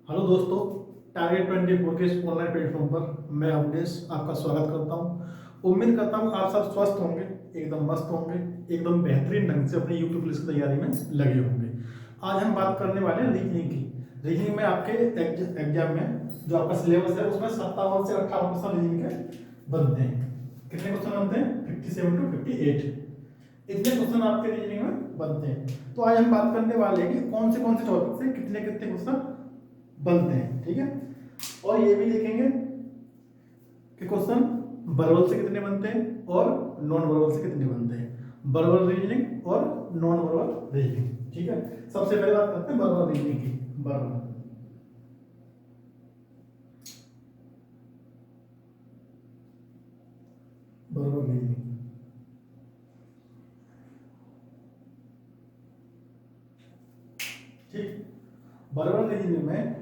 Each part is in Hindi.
हेलो दोस्तों, टारगेट 24 के इस ऑनलाइन प्लेटफॉर्म पर मैं अवधेश आपका स्वागत करता हूं। उम्मीद करता हूं आप सब स्वस्थ होंगे, एकदम मस्त होंगे, एकदम बेहतरीन ढंग से अपनी यूपी पुलिस की तैयारी में लगे होंगे। आज हम बात करने वाले हैं रीजनिंग की। रीजनिंग में आपके एग्जाम में जो आपका सिलेबस है उसमें 57 से 58 क्वेश्चन रीजनिंग के बनते हैं। कितने क्वेश्चन बनते हैं? 57 टू 58 इतने क्वेश्चन आपके रीजनिंग में बनते हैं। तो आज हम बात करने वाले हैं कि कौन से टॉपिक से कितने कितने क्वेश्चन बनते हैं। ठीक है, और ये भी देखेंगे कि क्वेश्चन वर्बल से कितने बनते हैं और नॉन वर्बल से कितने बनते हैं। वर्बल रीजनिंग और नॉन वर्बल रीजनिंग। ठीक है, सबसे पहले बात करते हैं वर्बल रीजनिंग की। वर्बल वर्बल रीजनिंग ठीक। वर्बल रीजनिंग में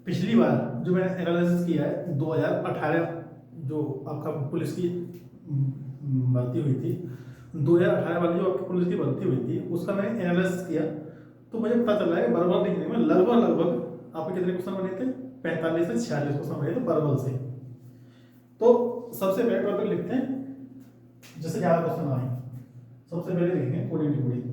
पिछली बार जो मैंने एनालिसिस किया है 2018 जो आपका पुलिस की भर्ती हुई थी, 2018 वाली जो आपकी पुलिस की भर्ती हुई थी उसका मैंने एनालिसिस किया तो मुझे पता चला है कि वर्बल रीजनिंग में लगभग आपके कितने क्वेश्चन बने थे? 45 से 46 क्वेश्चन बने थे वर्बल से। तो सबसे पहले टॉपिक लिखते हैं जैसे ज्यादा क्वेश्चन आए। सबसे पहले लिखेंगे कोडिंग डिकोडिंग।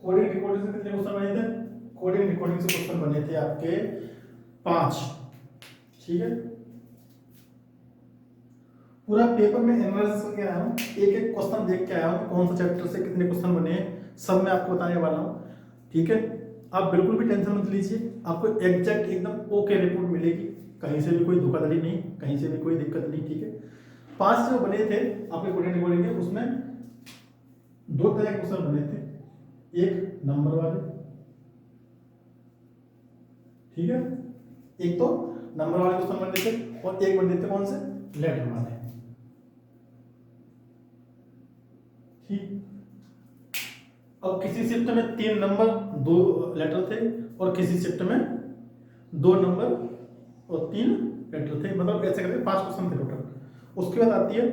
कोडिंग डिकोडिंग से कितने क्वेश्चन बने थे? कोडिंग डिकोडिंग से क्वेश्चन बने थे आपके 5। ठीक है, पूरा पेपर में एनालिसिस करके आया हूँ, एक एक क्वेश्चन देख के आया हूँ कौन सा चैप्टर से कितने क्वेश्चन बने हैं, सब मैं आपको बताने वाला हूँ। ठीक है, आप बिल्कुल भी टेंशन मत लीजिए, आपको एग्जैक्ट एकदम ओके रिपोर्ट मिलेगी, कहीं से भी कोई धोखाधड़ी नहीं, कहीं से भी कोई दिक्कत नहीं। ठीक है, 5 जो बने थे आपके कोडिंग डिकोडिंग के, उसमें 2 तरह के क्वेश्चन बने थे, एक नंबर वाले, ठीक है, एक तो नंबर वाले क्वेश्चन बने थे और एक बने थे कौन से? लेटर वाले। ठीक, अब किसी शिफ्ट में 3 नंबर 2 लेटर थे और किसी शिफ्ट में 2 नंबर और 3 लेटर थे, मतलब ऐसे करके 5 क्वेश्चन थे टोटल। उसके बाद आती है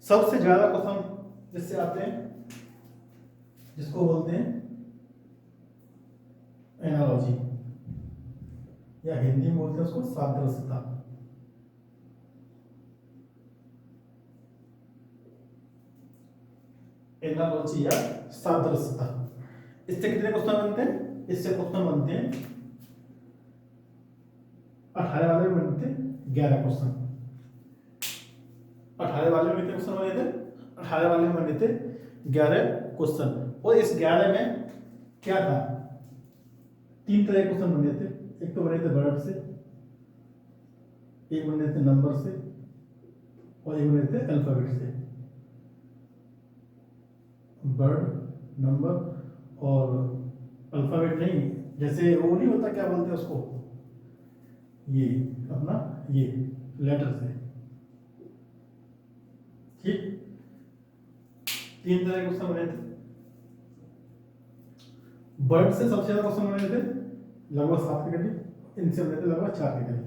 सबसे ज्यादा क्वेश्चन जिससे आते हैं, जिसको बोलते हैं एनालॉजी, या हिंदी में बोलते हैं उसको सादृश्यता। एनालॉजी या सादृश्यता, इससे कितने क्वेश्चन बनते हैं? इससे क्वेश्चन बनते हैं 18 वाले में बनते 11 क्वेश्चन। 18 वाले में कितने क्वेश्चन बने थे? 18 वाले में बने थे 11 क्वेश्चन। और इस 11 में क्या था? 3 तरह के क्वेश्चन बने थे, एक तो बने थे वर्ड से, एक बने थे नंबर से और एक बने थे अल्फाबेट से। वर्ड, नंबर और अल्फाबेट नहीं, जैसे वो नहीं होता, क्या बोलते हैं उसको, ये अपना ये लेटर से। ठीक, 3 तरह के क्वेश्चन बने थे। वर्ड से सबसे ज्यादा क्वेश्चन बने थे, लगभग 7 के करीब, इनसे बने थे लगभग 4 के करीब।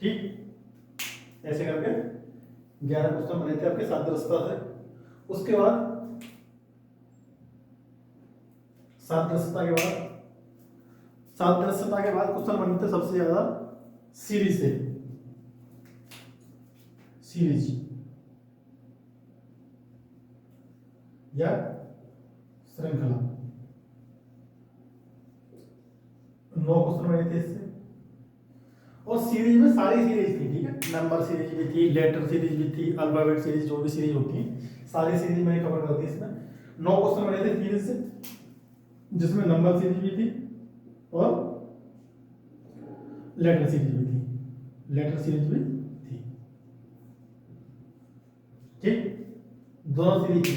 ठीक, ऐसे करके 11 क्वेश्चन बने थे आपके सादृश्यता से। उसके बाद सादृश्यता के बाद क्वेश्चन बनते सबसे ज्यादा सीरीज से। सीरीज या श्रृंखला, 9 क्वेश्चन बने थे इससे। और सीरीज में सारी सीरीज थी, ठीक है, नंबर सीरीज भी थी, लेटर सीरीज भी थी, अल्फाबेट सीरीज, जो भी सीरीज होती है सारी सीरीज मैंने कवर कर दी इसमें। 9 क्वेश्चन बने थे सीरीज से, जिसमें नंबर सीरीज भी थी और लेटर सीरीज भी थी, लेटर सीरीज भी थी। ठीक, दोनों सीरीज थी।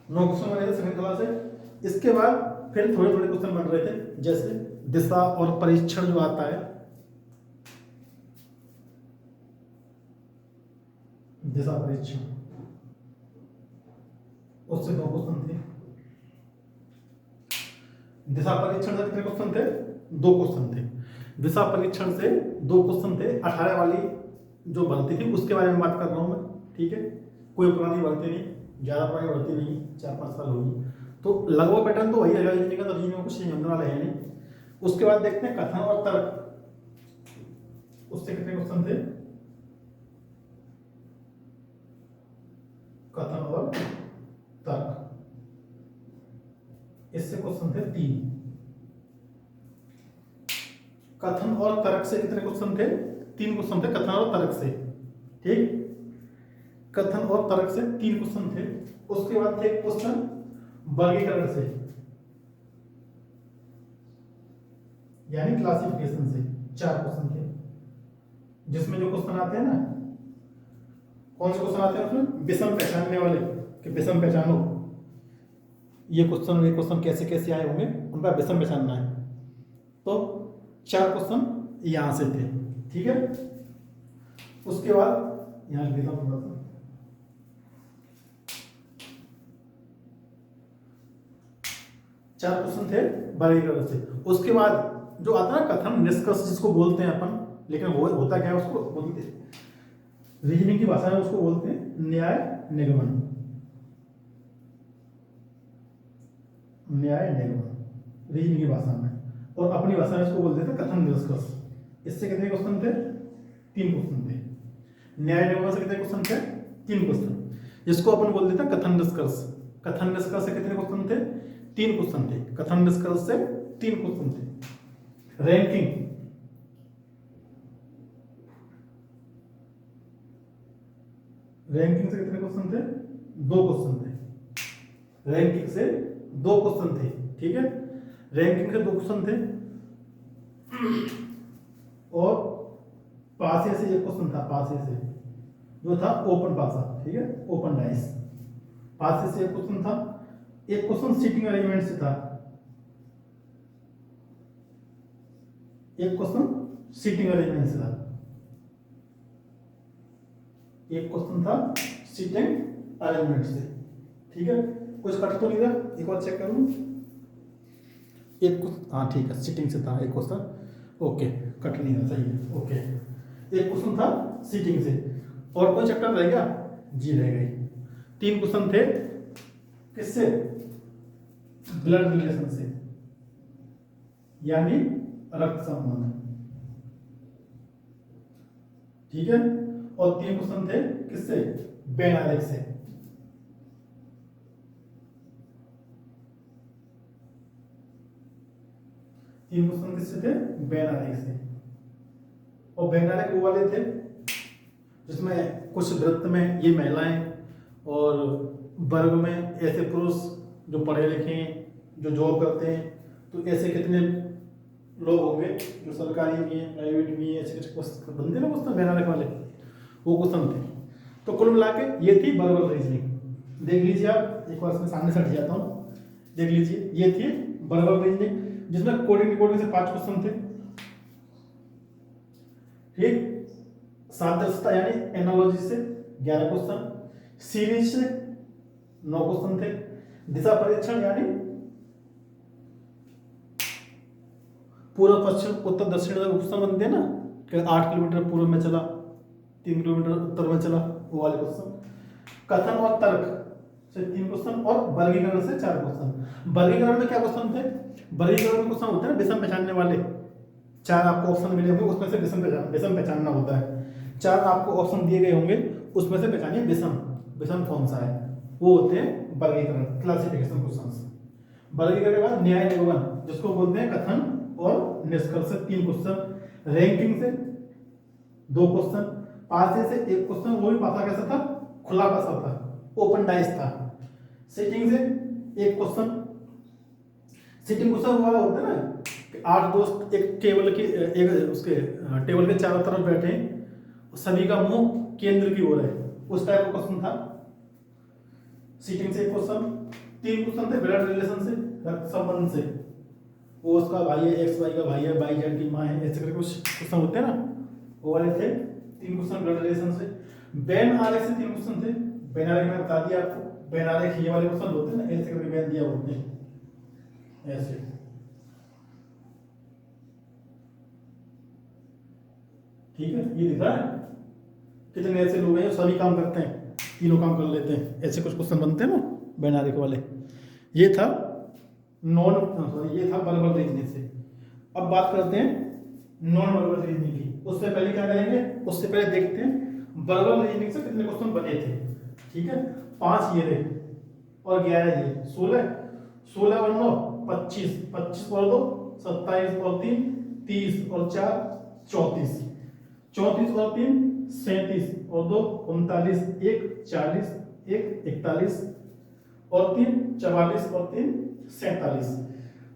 9 क्वेश्चन बने थे श्रृंखला से। इसके बाद फिर थोड़े थोड़े क्वेश्चन बन रहे थे, जैसे दिशा और परीक्षण जो आता है, दिशा परीक्षण, उससे 2 क्वेश्चन थे। दिशा परीक्षण से कितने क्वेश्चन थे? 2 क्वेश्चन थे। दिशा परीक्षण से 2 क्वेश्चन थे। 18 वाली जो भर्ती थी उसके बारे में बात कर रहा हूं मैं। ठीक है, कोई पुरानी भर्ती नहीं, ज़्यादा पुरानी भर्ती नहीं, 4-5 साल होगी, तो लगभग पैटर्न तो वही है रीजनिंग का, तो रीजनिंग में कुछ चेंज होने वाला है नहीं। उसके बाद देखते हैं कथन और तर्क, उससे कितने क्वेश्चन थे, कथन और तर्क, इससे क्वेश्चन थे 3। कथन और तर्क से कितने क्वेश्चन थे, 3 क्वेश्चन थे कथन और तर्क से, ठीक, कथन और तर्क से 3 क्वेश्चन थे। उसके बाद थे क्वेश्चन वर्गीकरण से, यानी क्लासिफिकेशन से, 4 क्वेश्चन थे, जिसमें जो क्वेश्चन आते हैं ना, कौन से क्वेश्चन आते हैं उसमें, विषम पहचानने वाले, कि विषम पहचानो, ये क्वेश्चन कैसे कैसे आए होंगे, उनका विषम पहचानना है, तो 4 क्वेश्चन यहां से थे, ठीक है। उसके बाद यहां लिख देता हूं थोड़ा सा, 4 क्वेश्चन थे वर्गीकरण से। उसके बाद जो आता है ना कथन निष्कर्ष, जिसको बोलते हैं अपन, लेकिन वो होता क्या है, उसको बोलते रीजनिंग की भाषा में उसको बोलते हैं न्याय निगमन, न्याय निगमन रीजनिंग की भाषा में, और अपनी भाषा में इसको बोलते थे कथन निष्कर्ष। इससे कितने क्वेश्चन थे, 3 क्वेश्चन थे। न्याय निगमन से कितने क्वेश्चन थे, 3 क्वेश्चन, जिसको अपन बोल देते हैं कथन निष्कर्ष। कथन निष्कर्ष से कितने क्वेश्चन थे, 3 क्वेश्चन थे, कथन निष्कर्ष से 3 क्वेश्चन थे। रैंकिंग, रैंकिंग से कितने क्वेश्चन थे, 2 क्वेश्चन थे, रैंकिंग से 2 क्वेश्चन थे, ठीक है, रैंकिंग से 2 क्वेश्चन थे। और पासे से 1 क्वेश्चन था, पासे से जो था ओपन पासा, ठीक है, ओपन डाइस, पासे से 1 क्वेश्चन था। एक क्वेश्चन सीटिंग अरेंजमेंट से था, एक क्वेश्चन सीटिंग अरेंजमेंट से था, एक क्वेश्चन था सीटिंग अरेंजमेंट से, ठीक है, कुछ कट तो नहीं था, एक बार चेक करूं, एक, हाँ ठीक है, सीटिंग से था एक क्वेश्चन, ओके, कट नहीं था, सही है, ओके, एक क्वेश्चन था सीटिंग से। और कोई चैप्टर रह गया, जी रह गई। 3 क्वेश्चन थे किससे, ब्लड रिलेशन से, यानी रक्त संबंध, ठीक है, और 3 क्वेश्चन थे किससे, वेन आरेख से। तीन क्वेश्चन किससे थे, वेन आरेख से। और वेन आरेख वो वाले थे जिसमें कुछ वृत्त में ये महिलाएं और वर्ग में ऐसे पुरुष जो पढ़े लिखे हैं, जो जॉब करते हैं, तो ऐसे कितने लोग होंगे जो सरकारी भी हैं, प्राइवेट भी हैं, ऐसे कुछ बनते ना क्वेश्चन वेन आरेख वाले, वो क्वेश्चन थे। तो कुल मिला के ये थी वर्बल रीजनिंग। देख लीजिए आप, एक बार इसमें सामने से हट जाता हूँ, देख लीजिए, ये थी वर्बल रीजनिंग, जिसमें कोडिंग डिकोडिंग से 5 क्वेश्चन थे, ठीक, सादृश्यता यानी एनालॉजी से 11 क्वेश्चन, सीरीज से 9 क्वेश्चन थे, दिशा परीक्षण यानी पूर्व पश्चिम उत्तर दक्षिण क्वेश्चन बनते हैं ना, कि 8 किलोमीटर पूर्व में चला, 3 किलोमीटर उत्तर में चला, वो वाले क्वेश्चन। कथन और तर्क से 3 क्वेश्चन, और वर्गीकरण से 4 क्वेश्चन। वर्गीकरण में क्या क्वेश्चन थे, वर्गीकरण में क्वेश्चन होते हैं ना विषम पहचानने वाले, 4 आपको ऑप्शन मिले होंगे, उसमें से विषम पहचानना होता है। 4 आपको ऑप्शन दिए गए होंगे, उसमें से पहचानिए विषम कौन सा है, वो होते हैं वर्गीकरण, क्लासिफिकेशन क्वेश्चंस। वर्गीकरण के बाद न्याय निगमन, जिसको बोलते हैं कथन और निष्कर्ष से 3 क्वेश्चन, रैंकिंग से 2 क्वेश्चन, पासे से 1 क्वेश्चन, वो भी पासा कैसा था, खुला पासा था, ओपन डाइस था। सीटिंग से 1 क्वेश्चन, सीटिंग क्वेश्चन हुआ होता है ना कि 8 दोस्त एक टेबल के, एक उसके टेबल के चारों तरफ बैठे हैं, सभी का मुंह केंद्र की ओर है, उस टाइप का क्वेश्चन था। सीटिंग से 1 क्वेश्चन, 3 क्वेश्चन थे ब्लड रिलेशन से, रक्त संबंध से, वो उसका भाई है, एक्स वाई का भाई है, वाई जेड की माँ है, ऐसे करके कुछ क्वेश्चन होते हैं ना, वो वाले थे 3 क्वेश्चन ब्लड रिलेशन से। वेन आरेख से 3 क्वेश्चन थे, वेन आरेख मैंने बता दिया आपको, वेन आरेख ये वाले क्वेश्चन होते हैं ना, ऐसे करके वेन दिया होते हैं, ऐसे, ठीक है, ये दिख रहा है, कितने ऐसे लोग हैं जो सभी काम करते हैं, तीनों काम कर लेते हैं, ऐसे कुछ क्वेश्चन बनते हैं ना बैनारिक वाले। ये था ये था वर्बल रीजनिंग से। अब बात करते हैं नॉन वर्बल रीजनिंग की। उससे पहले क्या करेंगे, उससे पहले देखते हैं वर्बल रीजनिंग से कितने क्वेश्चन बने थे। ठीक है, 5 ये रहे और 11 ये, 16 16 और 9 25, 25 और 2 27 और 3 30 और 4 34, 34 और 3 37 और 2 39, 1 40, 1 41 और 3 44 और 3 47।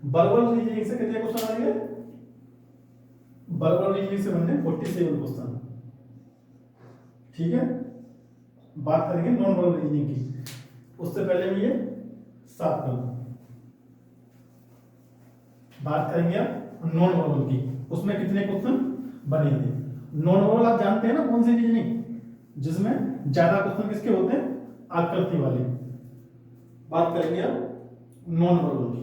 वर्बल रीजनिंग से कितने क्वेश्चन आएंगे, वर्बल रीजनिंग से बनने 47 क्वेश्चन। ठीक है, बात करेंगे नॉन वर्बल रीजनिंग की। उससे पहले मैं ये साफ कर दूं, बात करेंगे आप नॉन वर्बल की। उसमें कितने क्वेश्चन बने थे। नॉन वर्बल आप जानते हैं ना कौन सी रीजनिंग, जिसमें ज्यादा क्वेश्चन किसके होते हैं, आकृति वाले। बात करेंगे आप नॉन वर्बल की।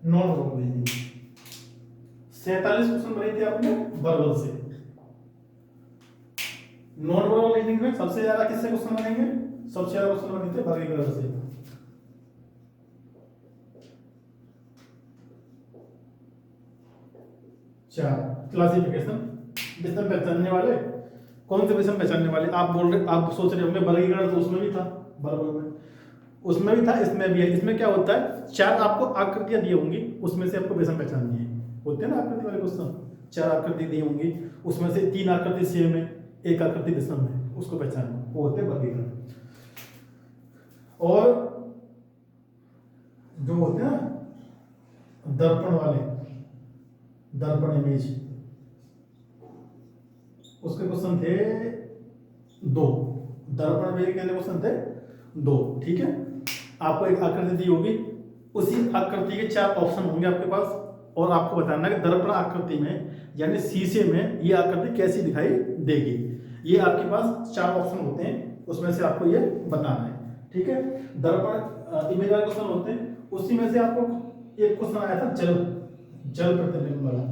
नॉन वर्बल रीजनिंग 47 क्वेश्चन बने थे आपने वर्बल से। नॉन वर्बल रीजनिंग में सबसे ज्यादा किससे क्वेश्चन बनेंगे, सबसे ज्यादा क्वेश्चन बने थे वर्गीकरण से। चार क्लासिफिकेशन, विषम पहचानने वाले। कौन से विषम पहचानने वाले, आप बोल रहे, आप सोच रहे होंगे वर्गीकरण तो उसमें भी था, वर्बल में उसमें भी था, इसमें भी है। इसमें क्या होता है, 4 आपको आकृतियां दी होंगी, उसमें से आपको विषम पहचाननी है। होते हैं ना आकृति वाले क्वेश्चन, 4 आकृति दी होंगी, उसमें से 3 आकृति सेम है, 1 आकृति विषम है, उसको पहचानना, वो होते हैं वर्गीकरण। और जो होते हैं ना दर्पण वाले, दर्पण इमेज, उसके क्वेश्चन थे 2। दर्पण इमेज के क्वेश्चन थे 2। ठीक है, आपको एक आकृति दी होगी, उसी आकृति के 4 ऑप्शन होंगे आपके पास, और आपको बताना है कि दर्पण आकृति में यानी शीशे में ये आकृति कैसी दिखाई देगी। ये आपके पास 4 ऑप्शन होते हैं, उसमें से आपको ये बताना है। ठीक है, दर्पण इमेज वाले क्वेश्चन होते हैं, उसी में से आपको एक क्वेश्चन आया था जल प्रतिबिंब वाला,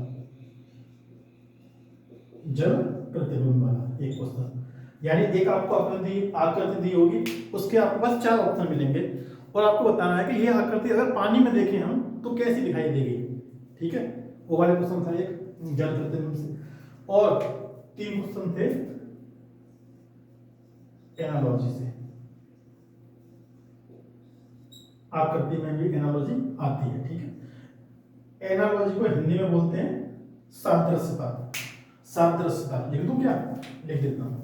जल प्रतिबिंब वाला एक क्वेश्चन। यानी एक आपको आकृति दी होगी, उसके आपके पास 4 ऑप्शन मिलेंगे, और आपको बताना है कि ये आकृति अगर पानी में देखें हम तो कैसी दिखाई देगी। ठीक है, वो वाले क्वेश्चन था एक जल प्रतिबिंब से, और 3 क्वेश्चन थे एनालॉजी से। आकृति में भी एनालॉजी आती है। ठीक है, एनालॉजी को हिंदी में बोलते हैं सादृश्यता। सादृश्यता लिख दूं क्या, लिख देता हूं,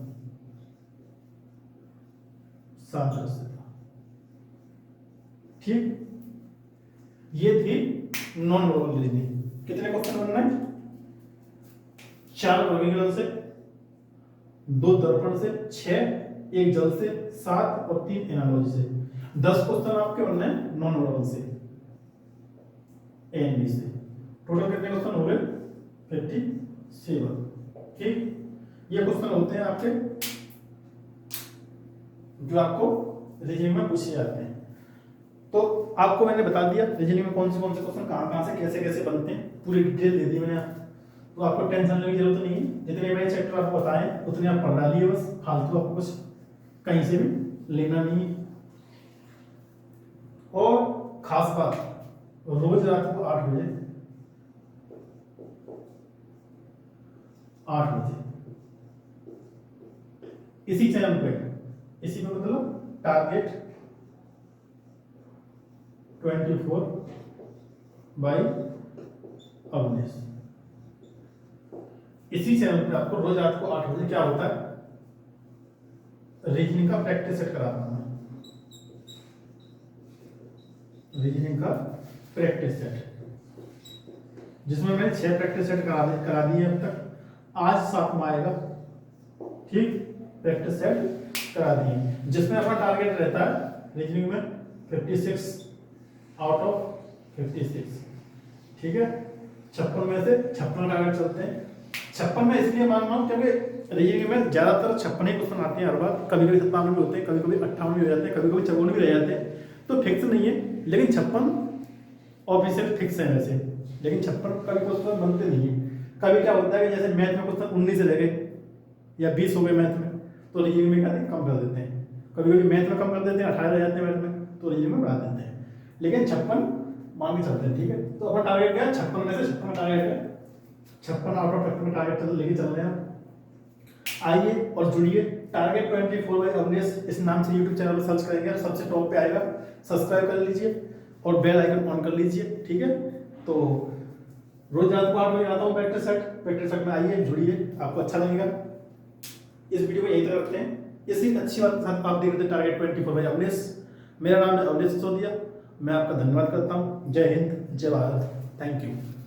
सादृश्यता। ठीक, ये थी नॉन वर्बल रीजनिंग। कितने क्वेश्चन बनना है, 4 वर्गीकरण से, 2 दर्पण से, 6 1 जल से, 7 और 3 एनालॉजी से। 10 क्वेश्चन आपके बनने हैं नॉन वर्बल से, ए एंड बी से। टोटल कितने क्वेश्चन हो गए, 57। ठीक, ये क्वेश्चन होते हैं आपके जो आपको रीजनिंग में पूछे जाते हैं। तो आपको मैंने बता दिया रीजनिंग में कौन से क्वेश्चन कहां से कैसे कैसे बनते हैं, पूरी डिटेल दे दी मैंने आपको। तो आपको टेंशन लेने की जरूरत नहीं है, जितने मैंने चैप्टर आपको बताए उतने आप पढ़ डालिए बस, फालतू आपको कुछ कहीं से भी लेना नहीं है। और खास बात, रोज रात को 8 बजे इसी चैनल पे, इसी पे मतलब टारगेट 24/19, इसी चैनल पे आपको रोज रात को 8 बजे क्या होता है, रीजनिंग का प्रैक्टिस सेट कराता हूं। रीजनिंग का प्रैक्टिस सेट, जिसमें मैंने 6 प्रैक्टिस सेट करा दिए अब तक। आज 7वां आएगा। ठीक, प्रैक्टिस सेट करा दिए, जिसमें अपना टारगेट रहता है रीजनिंग में 56 आउट ऑफ 56। ठीक है, 56 में से 56 टारगेट चलते हैं, 56 में इसलिए मान रहा हूँ क्योंकि रीजनिंग में ज्यादातर 56 ही क्वेश्चन आते हैं हर बार, कभी कभी 57 भी होते हैं, कभी कभी 58 भी हो जाते हैं, कभी कभी 54 भी रह जाते हैं, तो फिक्स नहीं है। लेकिन 56 ऑफिशियल फिक्स है वैसे, लेकिन 56 का भी क्वेश्चन बनते नहीं है। कभी क्या होता है कि जैसे मैथ में क्वेश्चन 19 से रह गए या 20 हो गए मैथ में, तो रीजनिंग में क्या है कम कर देते हैं। कभी कभी मैथ में कम कर देते हैं, 18 रह जाते हैं मैथ में, तो रीजनिंग में बढ़ा देते हैं। लेकिन 56 मान के चलते हैं, ठीक है। तो अपना टारगेट क्या है, 56 में से 56 टारगेट है, 56 आउट ऑफ 50 में टारगेट चल लेके चल रहे हैं। आइए और जुड़िए, टारगेट 24 बाय अवनेश इस नाम से यूट्यूब चैनल पर सर्च करेंगे, सबसे टॉप पे आएगा, सब्सक्राइब कर लीजिए और बेल आइकन ऑन कर लीजिए, ठीक है। तो रोज रात को 8 बजे आता हूँ प्रैक्टिस सेट में आइए, जुड़िए, आपको अच्छा लगेगा। इस वीडियो को यहीं तक रखते हैं। इसी अच्छी बात के साथ आप देख रहे थे टारगेट 24 बाय अवनेश। मेरा नाम है अवनेश सिसोदिया, मैं आपका धन्यवाद करता हूँ। जय हिंद, जय भारत, थैंक यू।